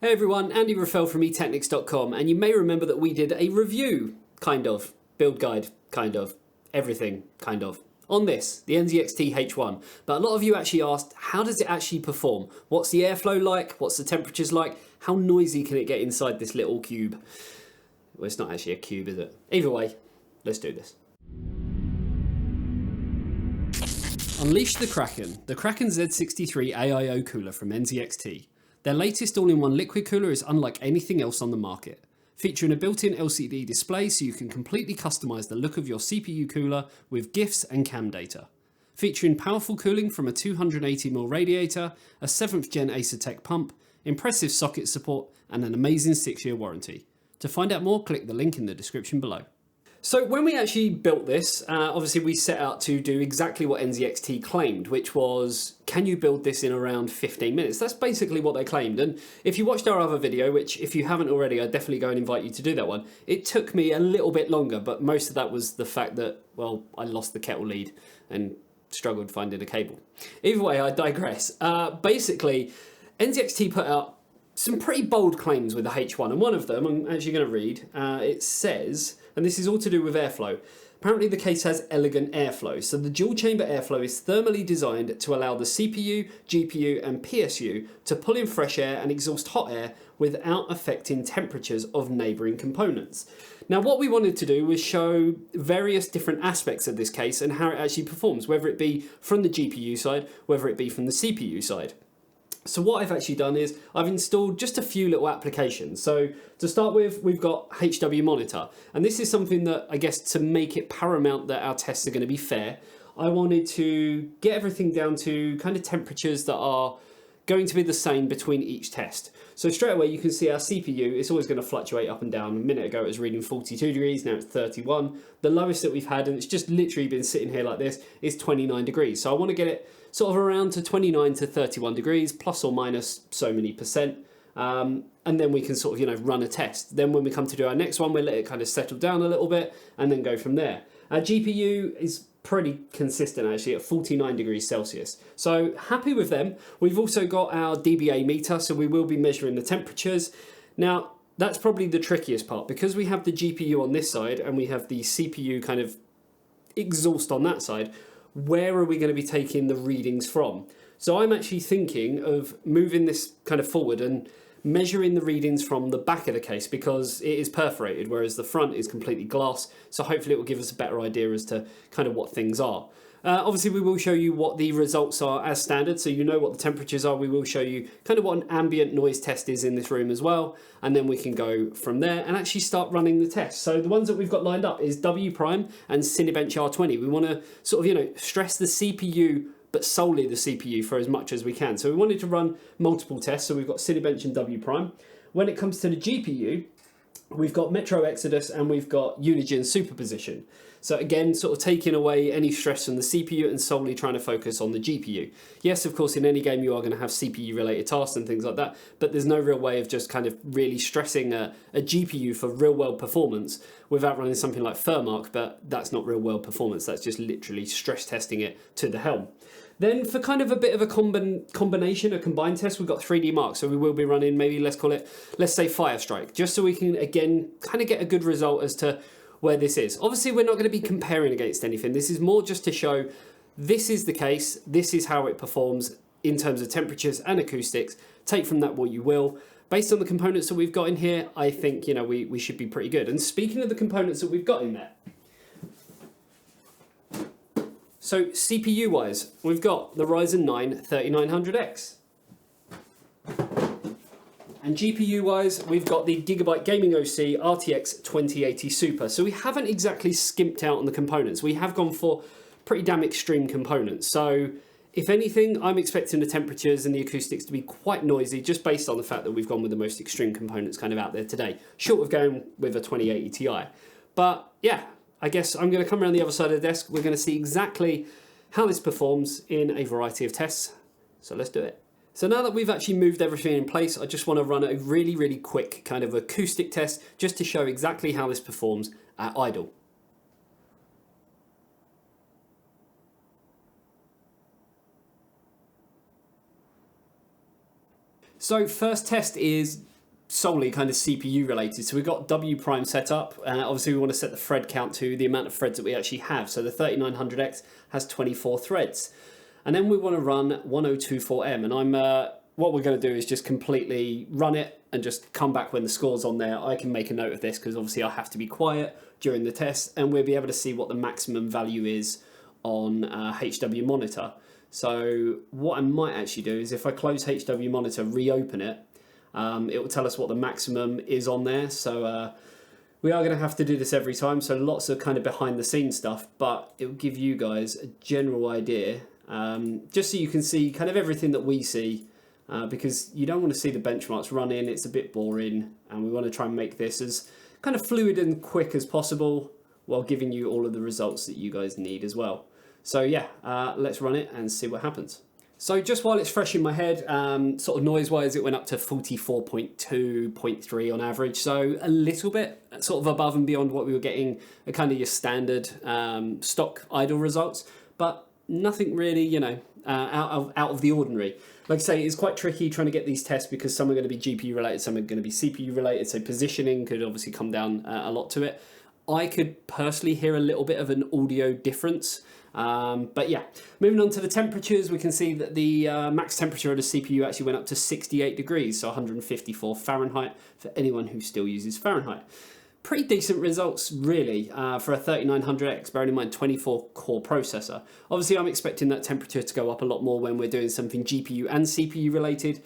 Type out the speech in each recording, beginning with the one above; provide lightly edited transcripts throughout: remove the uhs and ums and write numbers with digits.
Hey everyone, Andy Raffel from eTeknix.com, and you may remember that we did a review, kind of, build guide, kind of, everything, kind of, on this, the NZXT H1. But a lot of you actually asked, how does it actually perform? What's the airflow like? What's the temperatures like? How noisy can it get inside this little cube? Well, it's not actually a cube, is it? Either way, let's do this. Unleash the Kraken Z63 AIO cooler from NZXT. Their latest all-in-one liquid cooler is unlike anything else on the market, featuring a built-in LCD display so you can completely customize the look of your CPU cooler with GIFs and cam data. Featuring powerful cooling from a 280mm radiator, a 7th gen Acertech pump, impressive socket support, and an amazing 6-year warranty. To find out more, click the link in the description below. So when we actually built this, obviously we set out to do exactly what NZXT claimed, which was, can you build this in around 15 minutes? That's basically what they claimed. And if you watched our other video, which if you haven't already, I'd definitely go and invite you to do that one. It took me a little bit longer, but most of that was the fact that, well, I lost the kettle lead and struggled finding a cable. Either way, I digress. Basically, NZXT put out some pretty bold claims with the H1, and one of them, I'm actually going to read, it says, and this is all to do with airflow, apparently the case has elegant airflow. So the dual chamber airflow is thermally designed to allow the CPU, GPU and PSU to pull in fresh air and exhaust hot air without affecting temperatures of neighbouring components. Now what we wanted to do was show various different aspects of this case and how it actually performs, whether it be from the GPU side, whether it be from the CPU side. So what I've actually done is I've installed just a few little applications. So to start with, we've got HW Monitor. And this is something that I guess to make it paramount that our tests are going to be fair, I wanted to get everything down to kind of temperatures that are going to be the same between each test. So straight away you can see our CPU is always going to fluctuate up and down. A minute ago it was reading 42 degrees, now it's 31. The lowest that we've had, and it's just literally been sitting here like this, is 29 degrees. So I want to get it sort of around to 29 to 31 degrees, plus or minus so many percent. And then we can sort of, run a test. Then when we come to do our next one, we'll let it kind of settle down a little bit and then go from there. Our GPU is pretty consistent actually at 49 degrees Celsius. So happy with them. We've also got our dBA meter, so we will be measuring the temperatures. Now, that's probably the trickiest part because we have the GPU on this side and we have the CPU kind of exhaust on that side. Where are we going to be taking the readings from? So I'm actually thinking of moving this kind of forward and measuring the readings from the back of the case because it is perforated, whereas the front is completely glass. So hopefully it will give us a better idea as to kind of what things are. Obviously, we will show you what the results are as standard, so you know what the temperatures are. We will show you kind of what an ambient noise test is in this room as well, and then we can go from there and actually start running the tests. So the ones that we've got lined up is W Prime and Cinebench R20. We want to sort of, stress the CPU, but solely the CPU for as much as we can. So we wanted to run multiple tests, so we've got Cinebench and W Prime. When it comes to the GPU, we've got Metro Exodus and we've got Unigine Superposition. So again, sort of taking away any stress from the CPU and solely trying to focus on the GPU. Yes, of course, in any game you are going to have CPU related tasks and things like that, but there's no real way of just kind of really stressing a GPU for real world performance without running something like Fermark, but that's not real world performance. That's just literally stress testing it to the helm. Then for kind of a bit of a combination, a combined test, we've got 3D Mark. So we will be running maybe, let's say Firestrike, just so we can, again, kind of get a good result as to where this is. Obviously, we're not going to be comparing against anything. This is more just to show this is the case, this is how it performs in terms of temperatures and acoustics. Take from that what you will. Based on the components that we've got in here, I think, we should be pretty good. And speaking of the components that we've got in there, so CPU-wise, we've got the Ryzen 9 3900X. And GPU-wise, we've got the Gigabyte Gaming OC RTX 2080 Super. So we haven't exactly skimped out on the components. We have gone for pretty damn extreme components. So if anything, I'm expecting the temperatures and the acoustics to be quite noisy, just based on the fact that we've gone with the most extreme components kind of out there today, short of going with a 2080 Ti. But yeah, I guess I'm going to come around the other side of the desk. We're going to see exactly how this performs in a variety of tests. So let's do it. So now that we've actually moved everything in place, I just want to run a really, really quick kind of acoustic test just to show exactly how this performs at idle. So first test is solely kind of CPU related. So we've got W prime set up. Obviously we want to set the thread count to the amount of threads that we actually have. So the 3900X has 24 threads. And then we want to run 1024M. And what we're going to do is just completely run it and just come back when the score's on there. I can make a note of this because obviously I have to be quiet during the test, and we'll be able to see what the maximum value is on HW monitor. So what I might actually do is if I close HW monitor, reopen it, it will tell us what the maximum is on there. So we are going to have to do this every time. So lots of kind of behind the scenes stuff, but it will give you guys a general idea, just so you can see kind of everything that we see, because you don't want to see the benchmarks running. It's a bit boring, and we want to try and make this as kind of fluid and quick as possible while giving you all of the results that you guys need as well. So yeah, let's run it and see what happens. So just while it's fresh in my head, sort of noise-wise, it went up to 44.2, 0.3 on average. So a little bit sort of above and beyond what we were getting at kind of your standard stock idle results, but nothing really, you know, out of the ordinary. Like I say, it's quite tricky trying to get these tests because some are going to be GPU related, some are going to be CPU related. So positioning could obviously come down a lot to it. I could personally hear a little bit of an audio difference. But yeah, moving on to the temperatures, we can see that the max temperature of the CPU actually went up to 68 degrees, so 154 Fahrenheit for anyone who still uses Fahrenheit. Pretty decent results, really, for a 3900X, bearing in mind 24 core processor. Obviously, I'm expecting that temperature to go up a lot more when we're doing something GPU and CPU related,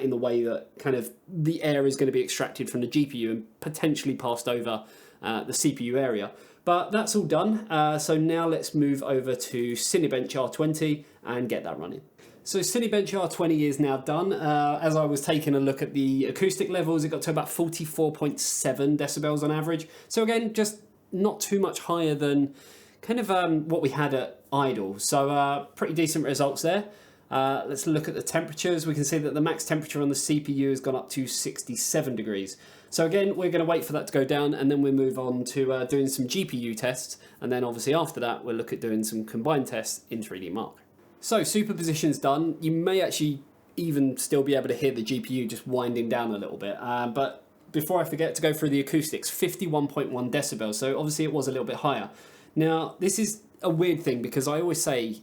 in the way that kind of the air is going to be extracted from the GPU and potentially passed over the CPU area. But that's all done. So now let's move over to Cinebench R20 and get that running. So Cinebench R20 is now done. As I was taking a look at the acoustic levels, it got to about 44.7 decibels on average. So again, just not too much higher than kind of what we had at idle. So pretty decent results there. Let's look at the temperatures. We can see that the max temperature on the CPU has gone up to 67 degrees. So again, we're going to wait for that to go down, and then we move on to doing some GPU tests. And then obviously after that, we'll look at doing some combined tests in 3D Mark. So superposition's done. You may actually even still be able to hear the GPU just winding down a little bit. But before I forget to go through the acoustics, 51.1 decibels. So obviously it was a little bit higher. Now, this is a weird thing because I always say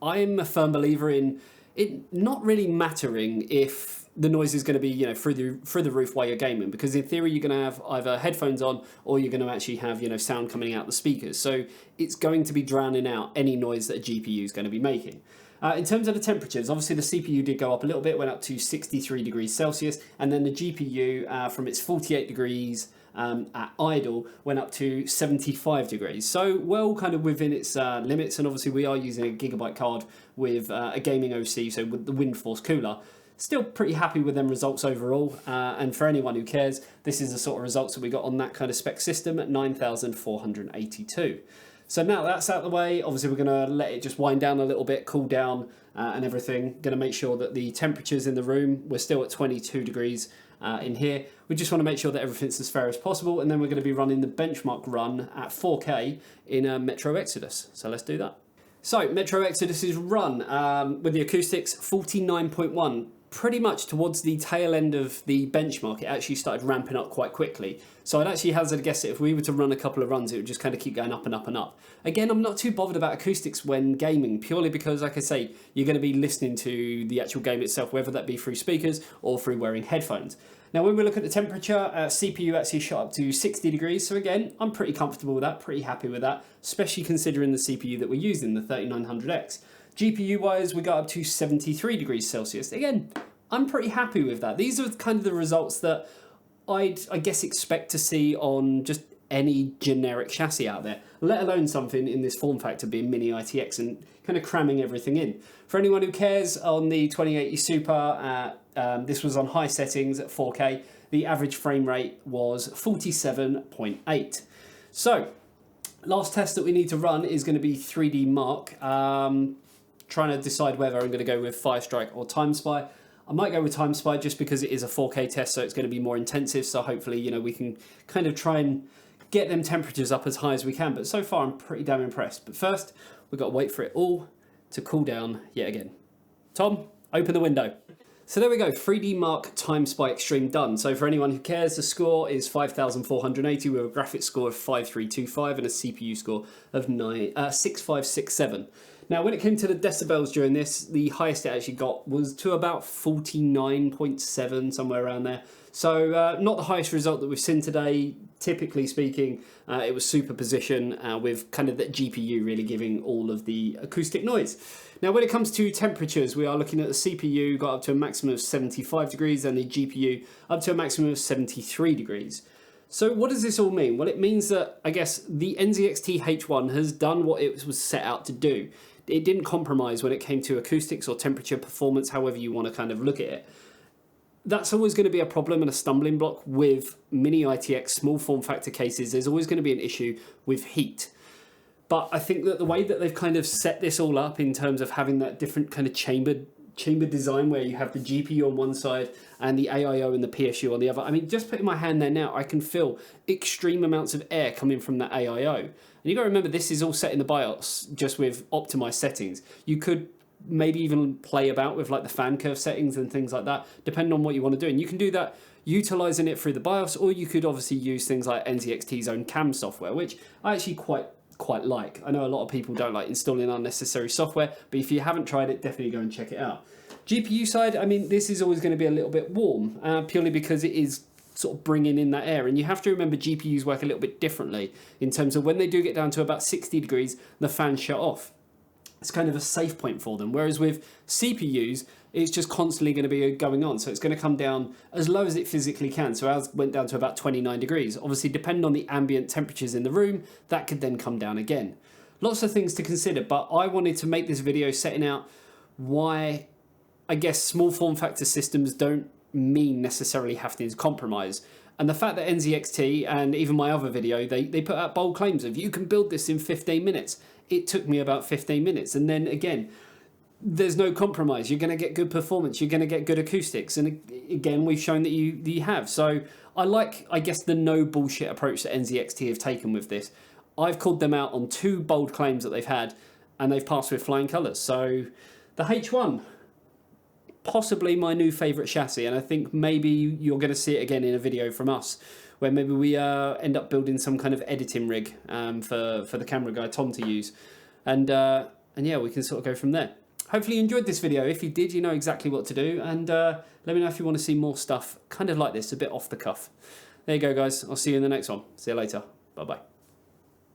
I'm a firm believer in it not really mattering if the noise is going to be, you know, through the roof while you're gaming, because in theory you're going to have either headphones on or you're going to actually have, you know, sound coming out the speakers. So it's going to be drowning out any noise that a GPU is going to be making. In terms of the temperatures, obviously the CPU did go up a little bit, went up to 63 degrees Celsius, and then the GPU from its 48 degrees at idle went up to 75 degrees. So well kind of within its limits, and obviously we are using a gigabyte card with a gaming OC, so with the wind force cooler. Still pretty happy with them results overall, and for anyone who cares, this is the sort of results that we got on that kind of spec system at 9,482. So now that's out of the way, obviously we're going to let it just wind down a little bit, cool down and everything. Going to make sure that the temperatures in the room, we're still at 22 degrees in here. We just want to make sure that everything's as fair as possible, and then we're going to be running the benchmark run at 4K in Metro Exodus. So let's do that. So Metro Exodus is run with the acoustics 49.1. Pretty much towards the tail end of the benchmark, it actually started ramping up quite quickly. So I'd actually hazard a guess that if we were to run a couple of runs, it would just kind of keep going up and up and up. Again, I'm not too bothered about acoustics when gaming, purely because, like I say, you're going to be listening to the actual game itself, whether that be through speakers or through wearing headphones. Now, when we look at the temperature, CPU actually shot up to 60 degrees. So again, I'm pretty comfortable with that, pretty happy with that, especially considering the CPU that we're using, the 3900X. GPU-wise, we got up to 73 degrees Celsius. Again, I'm pretty happy with that. These are kind of the results that I guess, expect to see on just any generic chassis out there, let alone something in this form factor being mini-itx and kind of cramming everything in. For anyone who cares, on the 2080 Super, this was on high settings at 4K. The average frame rate was 47.8. So, last test that we need to run is going to be 3D Mark. Trying to decide whether I'm going to go with Firestrike or TimeSpy. I might go with TimeSpy just because it is a 4K test, so it's going to be more intensive. So hopefully, you know, we can kind of try and get them temperatures up as high as we can. But so far, I'm pretty damn impressed. But first, we've got to wait for it all to cool down yet again. Tom, open the window. So there we go, 3D Mark Time Spy Extreme done. So for anyone who cares, the score is 5,480 with a graphics score of 5325 and a CPU score of 6567. Now when it came to the decibels during this, the highest it actually got was to about 49.7, somewhere around there. So not the highest result that we've seen today. Typically speaking, it was superposition with kind of the GPU really giving all of the acoustic noise. Now when it comes to temperatures, we are looking at the CPU got up to a maximum of 75 degrees and the GPU up to a maximum of 73 degrees. So what does this all mean? Well, it means that, I guess, the NZXT H1 has done what it was set out to do. It didn't compromise when it came to acoustics or temperature performance, however you want to kind of look at it. That's always going to be a problem and a stumbling block with mini-itx small form factor cases. There's always going to be an issue with heat. But I think that the way that they've kind of set this all up in terms of having that different kind of chamber design where you have the GPU on one side and the AIO and the PSU on the other. I mean, just putting my hand there now, I can feel extreme amounts of air coming from that AIO. And you got to remember, this is all set in the BIOS just with optimized settings. You could maybe even play about with like the fan curve settings and things like that, depending on what you want to do. And you can do that utilizing it through the BIOS, or you could obviously use things like NZXT's own CAM software, which I actually quite like. I know a lot of people don't like installing unnecessary software, but if you haven't tried it, definitely go and check it out. GPU side, I mean, this is always going to be a little bit warm, purely because it is sort of bringing in that air. And you have to remember GPUs work a little bit differently in terms of when they do get down to about 60 degrees, the fans shut off. It's kind of a safe point for them. Whereas with CPUs, it's just constantly going to be going on. So it's going to come down as low as it physically can. So ours went down to about 29 degrees. Obviously, depending on the ambient temperatures in the room, that could then come down again. Lots of things to consider, but I wanted to make this video setting out why, I guess, small form factor systems don't mean necessarily having to compromise. And the fact that NZXT and even my other video, they put out bold claims of you can build this in 15 minutes. It took me about 15 minutes. And then again, there's no compromise. You're going to get good performance. You're going to get good acoustics. And again, we've shown that you have. So I like, I guess, the no bullshit approach that NZXT have taken with this. I've called them out on 2 bold claims that they've had, and they've passed with flying colours. So the H1, possibly my new favourite chassis. And I think maybe you're going to see it again in a video from us, where maybe we end up building some kind of editing rig for the camera guy Tom to use, and yeah, we can sort of go from there. Hopefully you enjoyed this video. If you did, you know exactly what to do, and let me know if you want to see more stuff kind of like this, a bit off the cuff. There you go, guys. I'll see you in the next one. See you later. Bye bye.